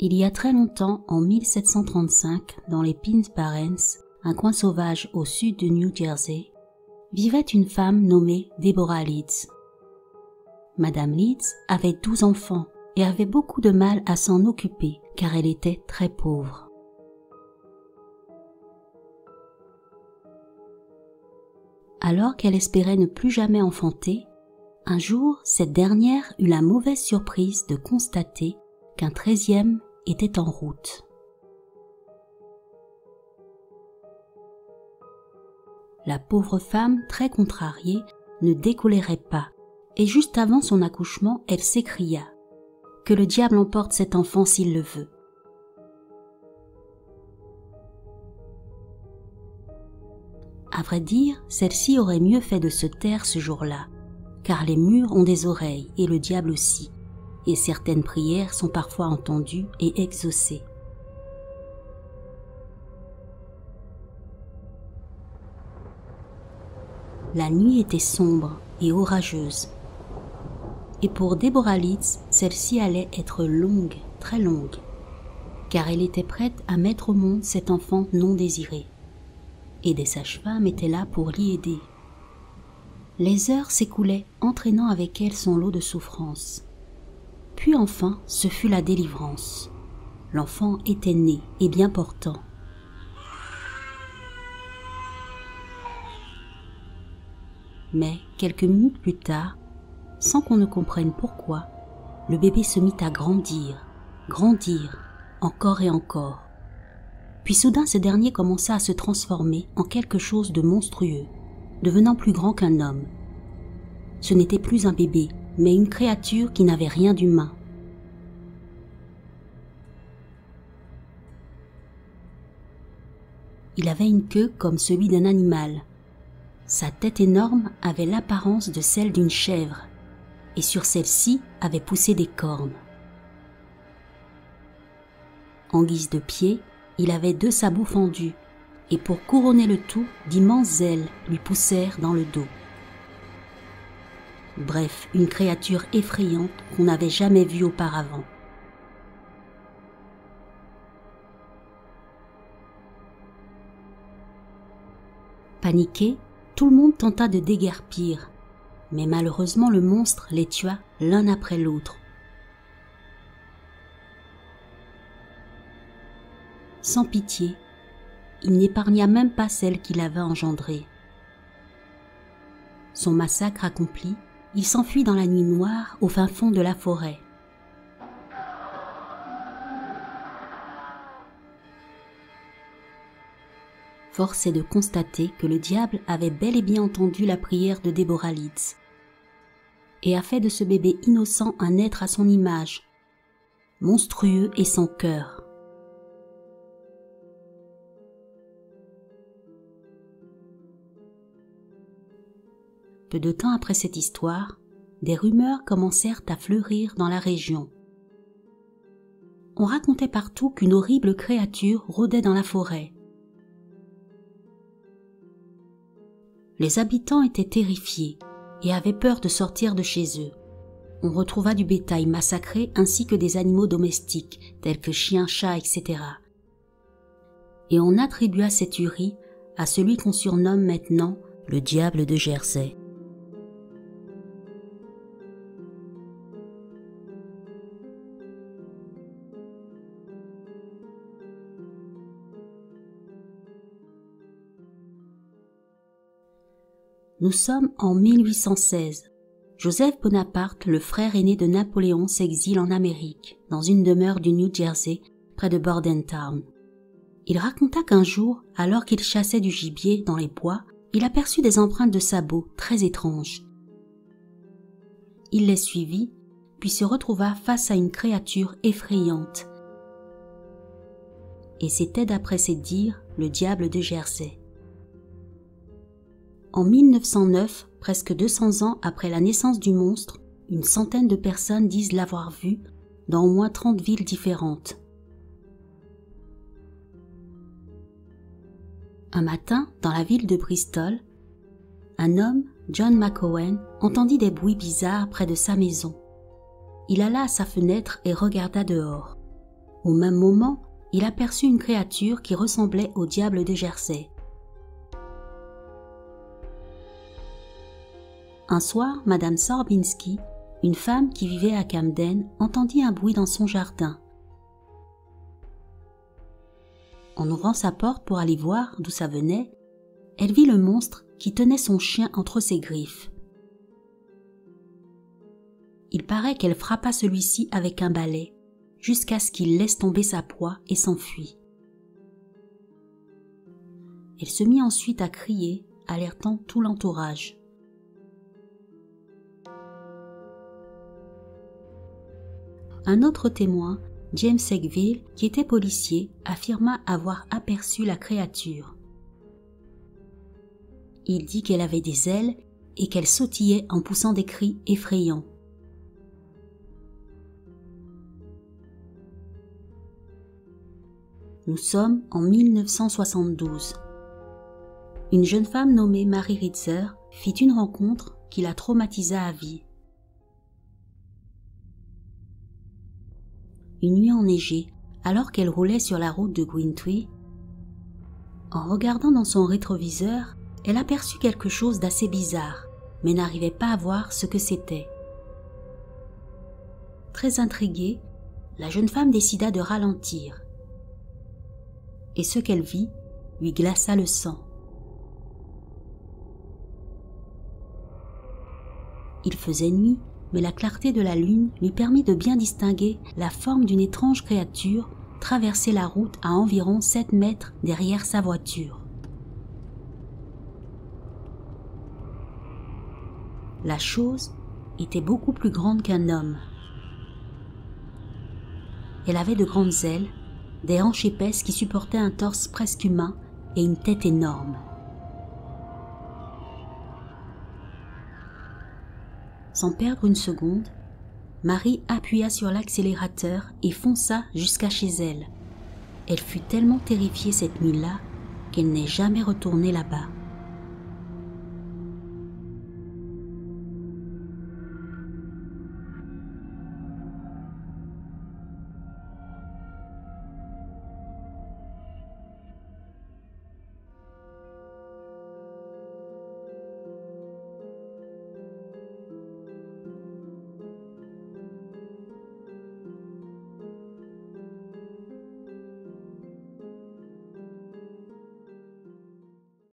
Il y a très longtemps, en 1735, dans les Pines Barrens, un coin sauvage au sud du New Jersey, vivait une femme nommée Deborah Leeds. Madame Leeds avait 12 enfants et avait beaucoup de mal à s'en occuper car elle était très pauvre. Alors qu'elle espérait ne plus jamais enfanter, un jour, cette dernière eut la mauvaise surprise de constater qu'un 13e était en route. La pauvre femme, très contrariée, ne décolérait pas, et juste avant son accouchement, elle s'écria « Que le diable emporte cet enfant s'il le veut ». À vrai dire, celle-ci aurait mieux fait de se taire ce jour-là, car les murs ont des oreilles et le diable aussi, et certaines prières sont parfois entendues et exaucées. La nuit était sombre et orageuse, et pour Deborah Leeds, celle-ci allait être longue, très longue, car elle était prête à mettre au monde cet enfant non désiré, et des sages-femmes étaient là pour l'y aider. Les heures s'écoulaient, entraînant avec elles son lot de souffrances. Puis enfin, ce fut la délivrance. L'enfant était né et bien portant. Mais, quelques minutes plus tard, sans qu'on ne comprenne pourquoi, le bébé se mit à grandir, encore et encore. Puis soudain, ce dernier commença à se transformer en quelque chose de monstrueux, devenant plus grand qu'un homme. Ce n'était plus un bébé, mais une créature qui n'avait rien d'humain. Il avait une queue comme celui d'un animal. Sa tête énorme avait l'apparence de celle d'une chèvre, et sur celle-ci avaient poussé des cornes. En guise de pied, il avait 2 sabots fendus, et pour couronner le tout, d'immenses ailes lui poussèrent dans le dos. Bref, une créature effrayante qu'on n'avait jamais vue auparavant. Paniqué, tout le monde tenta de déguerpir, mais malheureusement le monstre les tua l'un après l'autre. Sans pitié, il n'épargna même pas celle qu'il avait engendrée. Son massacre accompli, il s'enfuit dans la nuit noire au fin fond de la forêt. Force est de constater que le diable avait bel et bien entendu la prière de Deborah Leeds et a fait de ce bébé innocent un être à son image, monstrueux et sans cœur. Peu de temps après cette histoire, des rumeurs commencèrent à fleurir dans la région. On racontait partout qu'une horrible créature rôdait dans la forêt. Les habitants étaient terrifiés et avaient peur de sortir de chez eux. On retrouva du bétail massacré ainsi que des animaux domestiques, tels que chiens, chats, etc. Et on attribua cette tuerie à celui qu'on surnomme maintenant le diable de Jersey. Nous sommes en 1816. Joseph Bonaparte, le frère aîné de Napoléon, s'exile en Amérique, dans une demeure du New Jersey, près de Bordentown. Il raconta qu'un jour, alors qu'il chassait du gibier dans les bois, il aperçut des empreintes de sabots très étranges. Il les suivit, puis se retrouva face à une créature effrayante. Et c'était, d'après ses dires, le diable de Jersey. En 1909, presque 200 ans après la naissance du monstre, une centaine de personnes disent l'avoir vu dans au moins 30 villes différentes. Un matin, dans la ville de Bristol, un homme, John McOwen, entendit des bruits bizarres près de sa maison. Il alla à sa fenêtre et regarda dehors. Au même moment, il aperçut une créature qui ressemblait au diable de Jersey. Un soir, Madame Sorbinski, une femme qui vivait à Camden, entendit un bruit dans son jardin. En ouvrant sa porte pour aller voir d'où ça venait, elle vit le monstre qui tenait son chien entre ses griffes. Il paraît qu'elle frappa celui-ci avec un balai, jusqu'à ce qu'il laisse tomber sa proie et s'enfuit. Elle se mit ensuite à crier, alertant tout l'entourage. Un autre témoin, James Sackville, qui était policier, affirma avoir aperçu la créature. Il dit qu'elle avait des ailes et qu'elle sautillait en poussant des cris effrayants. Nous sommes en 1972. Une jeune femme nommée Mary Ritzer fit une rencontre qui la traumatisa à vie. Une nuit enneigée, alors qu'elle roulait sur la route de Greentree, en regardant dans son rétroviseur, elle aperçut quelque chose d'assez bizarre, mais n'arrivait pas à voir ce que c'était. Très intriguée, la jeune femme décida de ralentir. Et ce qu'elle vit lui glaça le sang. Il faisait nuit, mais la clarté de la lune lui permit de bien distinguer la forme d'une étrange créature traverser la route à environ 7 mètres derrière sa voiture. La chose était beaucoup plus grande qu'un homme. Elle avait de grandes ailes, des hanches épaisses qui supportaient un torse presque humain et une tête énorme. Sans perdre une seconde, Marie appuya sur l'accélérateur et fonça jusqu'à chez elle. Elle fut tellement terrifiée cette nuit-là qu'elle n'est jamais retournée là-bas.